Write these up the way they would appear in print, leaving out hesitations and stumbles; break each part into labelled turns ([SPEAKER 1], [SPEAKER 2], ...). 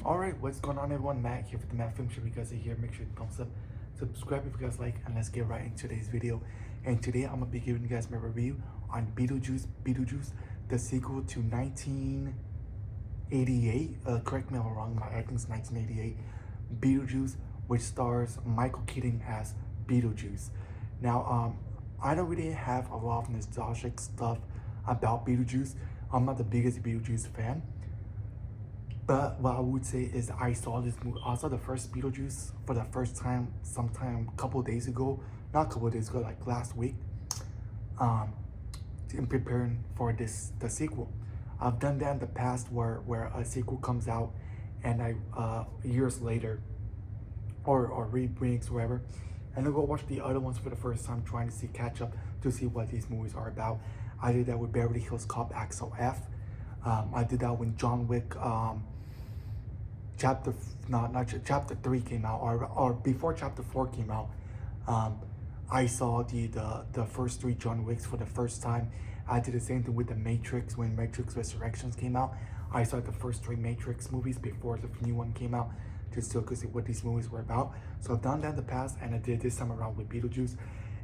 [SPEAKER 1] Alright, what's going on everyone? Matt here for the Matt Film Show. If you guys are here, make sure you thumbs up, subscribe if you guys like, and let's get right into today's video. And today I'm gonna be giving you guys my review on BeetleJuice, the sequel to 1988. Correct me if I'm wrong, I think it's 1988. BeetleJuice, which stars Michael Keaton as BeetleJuice. Now, I don't really have a lot of nostalgic stuff about BeetleJuice. I'm not the biggest BeetleJuice fan. But what I would say is I saw this movie. I saw the first BeetleJuice for the first time sometime a couple days ago. Not a couple days ago, like last week. In preparing for the sequel. I've done that in the past where a sequel comes out and I years later or remakes whatever, and I go watch the other ones for the first time, trying to catch up to see what these movies are about. I did that with Beverly Hills Cop XOF. I did that when John Wick chapter 3 came out, or before chapter 4 came out. I saw the first 3 John Wicks for the first time. I did the same thing with the Matrix when Matrix Resurrections came out. I saw the first 3 Matrix movies before the new one came out, just to see what these movies were about. So I've done that in the past, and I did this time around with BeetleJuice.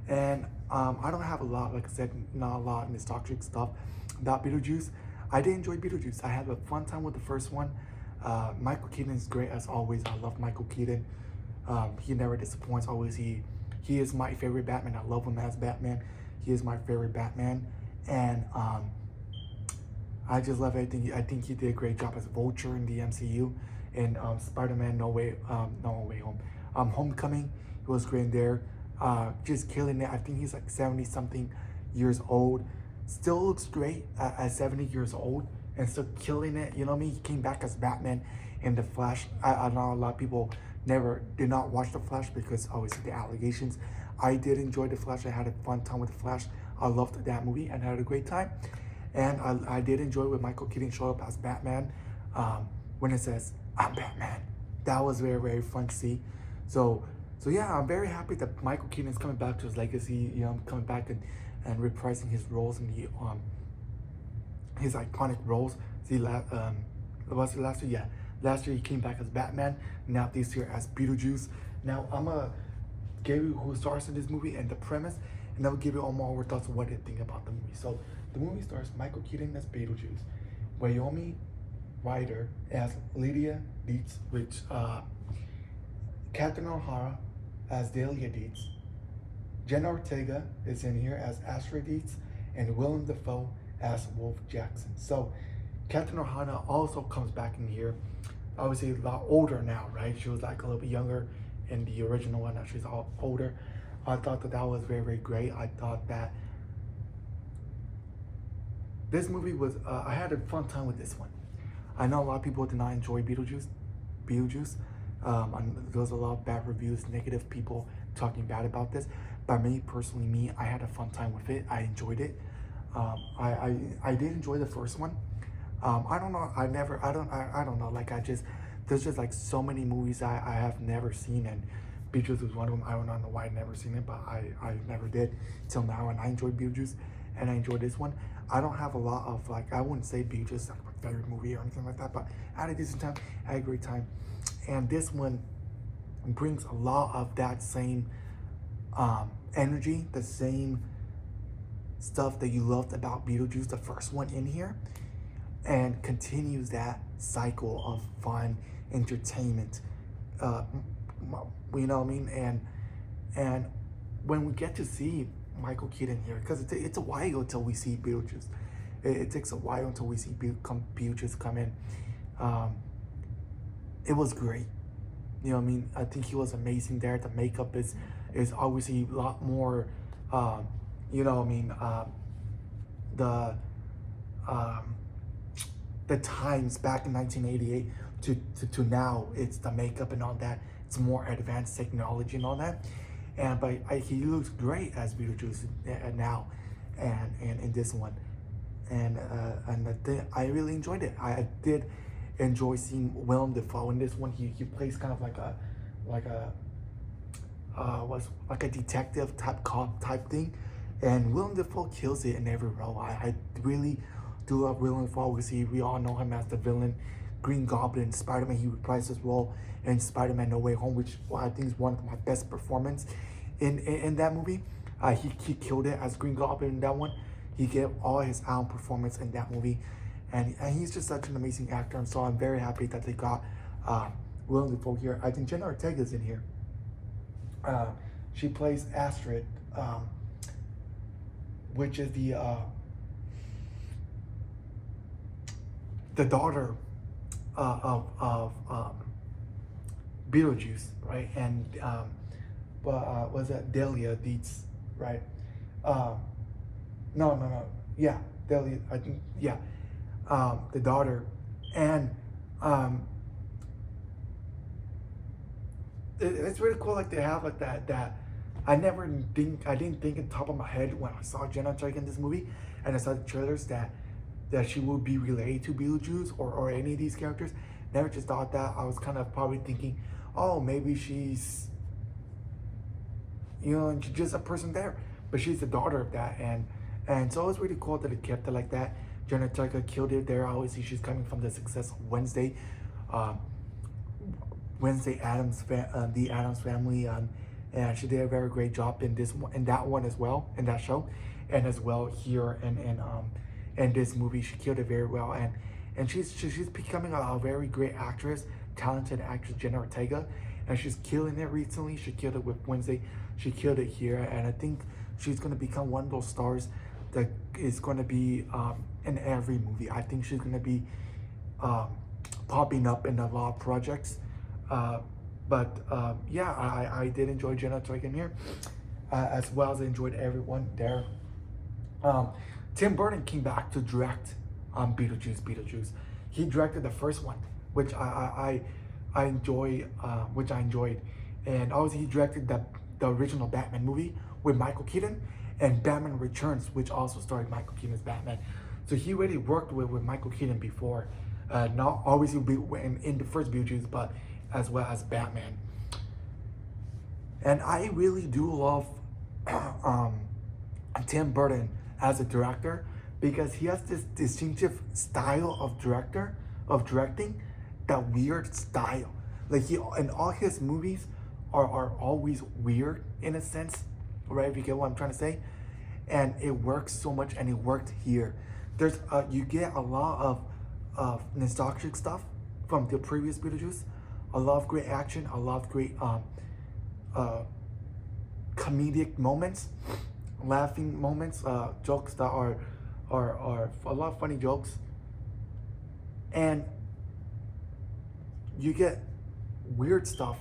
[SPEAKER 1] And I don't have a lot, like I said, not a lot of nostalgic stuff about BeetleJuice. I did enjoy BeetleJuice. I had a fun time with the first one. Michael Keaton is great as always. I love Michael Keaton. He never disappoints. Always he is my favorite Batman. I love him as Batman. He is my favorite Batman, and I just love everything. I think he did a great job as Vulture in the MCU, and Spider-Man No Way Home. Homecoming, he was great there. Just killing it. I think he's like 70 something years old. Still looks great at 70 years old and still killing it. You know what I mean? He came back as Batman in The Flash. I know a lot of people did not watch The Flash because obviously the allegations. I did enjoy The Flash. I had a fun time with The Flash. I loved that movie and had a great time. And I did enjoy when Michael Keaton showed up as Batman. When it says, "I'm Batman." That was very, very fun to see. So yeah, I'm very happy that Michael Keaton is coming back to his legacy, you know, coming back and reprising his roles in the his iconic roles. See, was it last year? Yeah, last year he came back as Batman. Now this year as BeetleJuice. Now I'm gonna give you who stars in this movie and the premise, and then we'll give you all more thoughts on what they think about the movie. So the movie stars Michael Keaton as BeetleJuice, Wyoming Ryder as Lydia Dietz, which Catherine O'Hara as Delia Dietz. Jenna Ortega is in here as Astrid Dietz, and Willem Dafoe as Wolf Jackson. So Catherine O'Hara also comes back in here. Obviously a lot older now, right? She was like a little bit younger in the original one. Now she's all older. I thought that was very, very great. I thought that this movie was, I had a fun time with this one. I know a lot of people did not enjoy BeetleJuice. There was a lot of bad reviews, negative people talking bad about this. But me personally, I had a fun time with it. I enjoyed it. I did enjoy the first one. I don't know. I don't know. Like there's just like so many movies I have never seen, and BeetleJuice was one of them. I don't know why I never seen it, but I never did till now, and I enjoyed BeetleJuice, and I enjoyed this one. I don't have a lot of like, I wouldn't say BeetleJuice is like my favorite movie or anything like that, but I had a decent time. I had a great time, and this one brings a lot of that same energy, the same stuff that you loved about BeetleJuice, the first one, in here, and continues that cycle of fun entertainment. You know what I mean? And when we get to see Michael Keaton here, because it's a while until we see BeetleJuice. It takes a while until we see BeetleJuice come in. It was great. You know what I mean? I think he was amazing there. The makeup is obviously a lot more, you know what I mean, the times back in 1988 to now, it's the makeup and all that. It's more advanced technology and all that. But he looks great as BeetleJuice now, and in this one, and I really enjoyed it. I did enjoy seeing Willem Dafoe in this one. He plays kind of like a detective type cop type thing, and Willem Dafoe kills it in every role. I really do love Willem Dafoe. We all know him as the villain Green Goblin, Spider-Man. He reprised his role in Spider-Man No Way Home, which I think is one of my best performances in that movie. He killed it as Green Goblin in that one. He gave all his own performance in that movie, and he's just such an amazing actor. And so I'm very happy that they got Willem Dafoe here. I think Jenna Ortega's in here. She plays Astrid, which is the daughter of BeetleJuice, right? And was that Delia Dietz, right? No, yeah, Delia, I think, yeah, the daughter, and it's really cool. Like they have like that. I didn't think on top of my head when I saw Jenna Ortega in this movie, and I saw the trailers that she would be related to BeetleJuice or any of these characters. Never just thought that. I was kind of probably thinking, oh, maybe she's, and she's just a person there, but she's the daughter of that, and so it's really cool that it kept it like that. Jenna Ortega killed it there. Obviously, she's coming from the success of Wednesday. The Addams Family, and she did a very great job in that one as well, in that show, and as well here in this movie. She killed it very well, and she's becoming a very great actress, talented actress, Jenna Ortega, and she's killing it recently. She killed it with Wednesday. She killed it here, and I think she's gonna become one of those stars that is gonna be in every movie. I think she's gonna be popping up in a lot of projects. Yeah, I did enjoy Jenna Ortega here, as well as I enjoyed everyone there. Tim Burton came back to direct BeetleJuice. He directed the first one, which I enjoyed, and obviously he directed the original Batman movie with Michael Keaton, and Batman Returns, which also starred Michael Keaton as Batman. So he already worked with Michael Keaton before, not obviously in the first BeetleJuice, but as well as Batman. And I really do love Tim Burton as a director, because he has this distinctive style of directing, that weird style. Like in all his movies are always weird in a sense, right? If you get what I'm trying to say, and it works so much, and it worked here. There's you get a lot of nostalgic stuff from the previous BeetleJuice, a lot of great action, a lot of great comedic moments, laughing moments, jokes that are a lot of funny jokes, and you get weird stuff,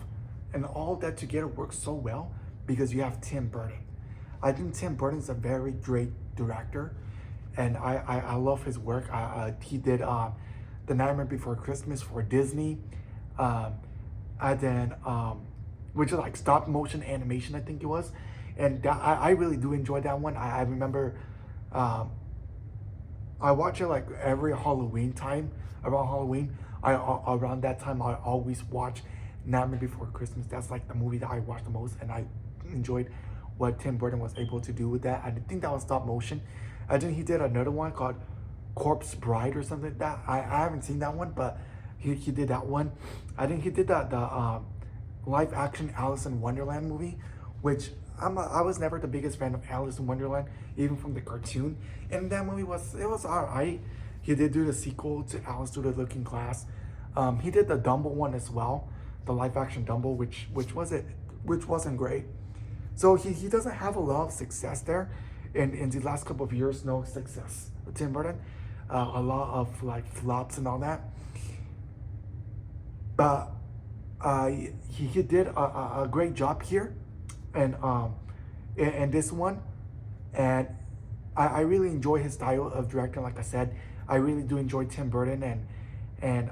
[SPEAKER 1] and all that together works so well because you have Tim Burton. I think Tim Burton's a very great director, and I love his work. He did The Nightmare Before Christmas for Disney, and then which is like stop motion animation, I think it was, and that, I really do enjoy that one. I remember I watch it like every Halloween time. Around Halloween, around that time I always watch Nightmare Before Christmas. That's like the movie that I watch the most, and I enjoyed what Tim Burton was able to do with that. I think that was stop motion. I think he did another one called Corpse Bride or something like that. I haven't seen that one, but he did that one. I think he did the live action Alice in Wonderland movie, which I was never the biggest fan of Alice in Wonderland, even from the cartoon. And that movie was alright. He did do the sequel to Alice Through the Looking Glass. He did the Dumbo one as well, the live action Dumbo, which wasn't great. So he doesn't have a lot of success there. In the last couple of years, no success with Tim Burton. A lot of like flops and all that. But he did a great job here, and in this one, and I really enjoy his style of directing. Like I said, I really do enjoy Tim Burton, and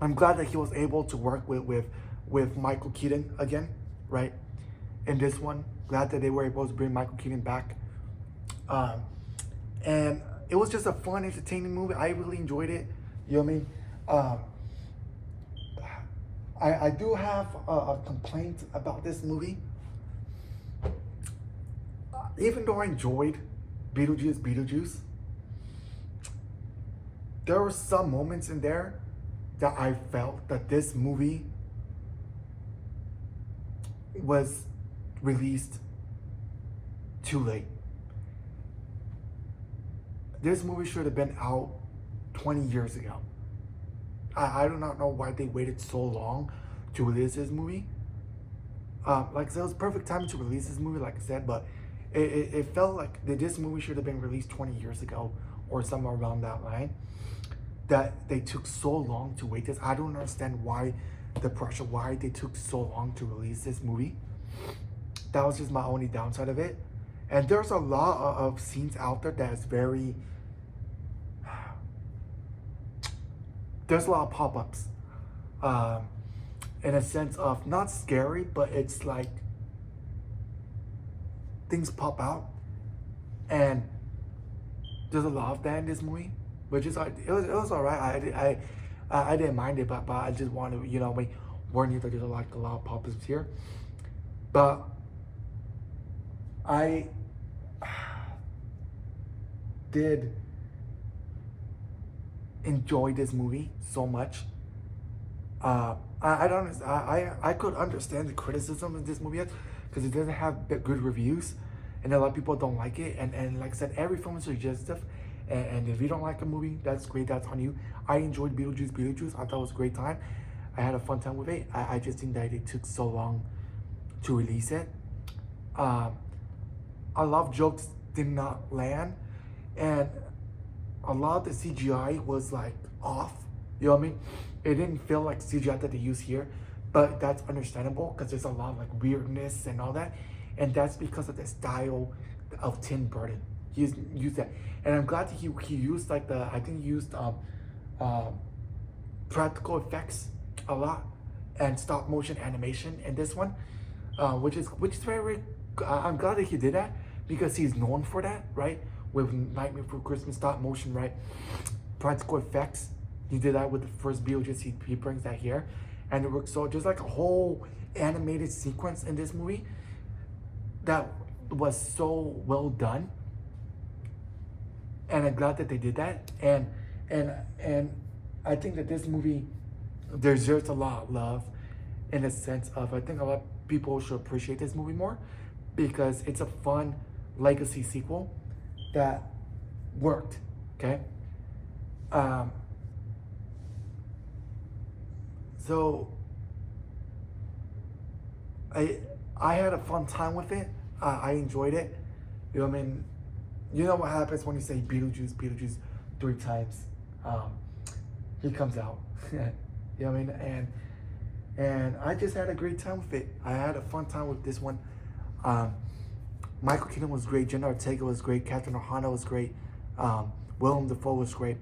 [SPEAKER 1] I'm glad that he was able to work with Michael Keaton again, right? In this one, glad that they were able to bring Michael Keaton back, and it was just a fun, entertaining movie. I really enjoyed it. You know what I mean? I do have a complaint about this movie. Even though I enjoyed BeetleJuice, there were some moments in there that I felt that this movie was released too late. This movie should have been out 20 years ago. I do not know why they waited so long to release this movie. Like I said, it was perfect time to release this movie, like I said, but it felt like this movie should have been released 20 years ago or somewhere around that line. That they took so long to wait this. I don't understand why the pressure, why they took so long to release this movie. That was just my only downside of it. And there's a lot of scenes out there that is very, there's a lot of pop-ups. In a sense of not scary, but it's like things pop out. And there's a lot of that in this movie, which is like, it was all right. I didn't mind it, but I just want to, warn you that there's like a lot of pop-ups here. But I did enjoy this movie so much. I could understand the criticism of this movie because it doesn't have good reviews, and a lot of people don't like it. And like I said, every film is suggestive. And if you don't like a movie, that's great. That's on you. I enjoyed BeetleJuice. I thought it was a great time. I had a fun time with it. I just think that it took so long to release it. A lot of jokes did not land, and a lot of the CGI was like off. You know what I mean? It didn't feel like CGI that they use here, but that's understandable because there's a lot of like weirdness and all that, and that's because of the style of Tim Burton. He used that, and I'm glad that he used like I think he used practical effects a lot and stop motion animation in this one, which is very. I'm glad that he did that because he's known for that, right? With Nightmare Before Christmas stop motion, right? Practical effects. He did that with the first BeetleJuice. He brings that here, and it works. So just like a whole animated sequence in this movie that was so well done, and I'm glad that they did that. And I think that this movie deserves a lot of love, in a sense of, I think a lot of people should appreciate this movie more because it's a fun legacy sequel that worked. Okay. So I had a fun time with it. I enjoyed it. You know what I mean? You know what happens when you say BeetleJuice 3 times. He comes out. You know what I mean? And I just had a great time with it. I had a fun time with this one. Michael Keaton was great. Jenna Ortega was great. Catherine O'Hara was great. Willem Dafoe was great.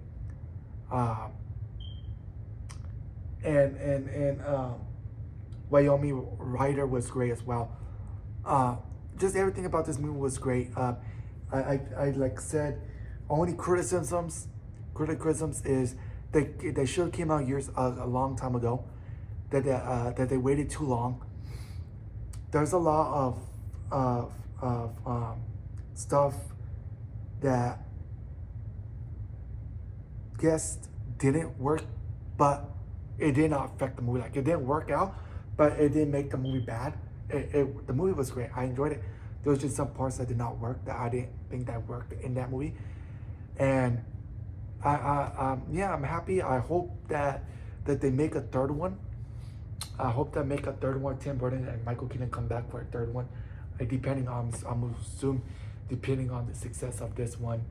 [SPEAKER 1] And Wyoming Ryder was great as well. Just everything about this movie was great. I like said, only criticisms is they should have came out a long time ago. That they waited too long. There's a lot of stuff that guess didn't work, but it did not affect the movie. Like it didn't work out, but it didn't make the movie bad. The movie was great. I enjoyed it. There was just some parts that did not work that I didn't think that worked in that movie, and I'm happy. I hope that they make a third one. I hope they make a third one. Tim Burton and Michael Keaton come back for a third one, depending on depending on the success of this one.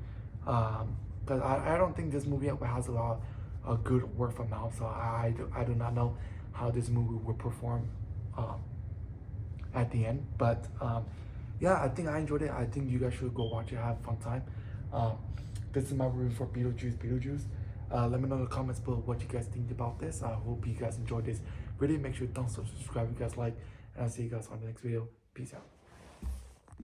[SPEAKER 1] But I don't think this movie has a lot of good word of mouth, so I do not know how this movie will perform at the end. But yeah, I think I enjoyed it. I think you guys should go watch it, have a fun time. This is my review for BeetleJuice. Let me know in the comments below what you guys think about this. I hope you guys enjoyed this video. Make sure you thumbs up, subscribe if you guys like, and I'll see you guys on the next video. Peace out.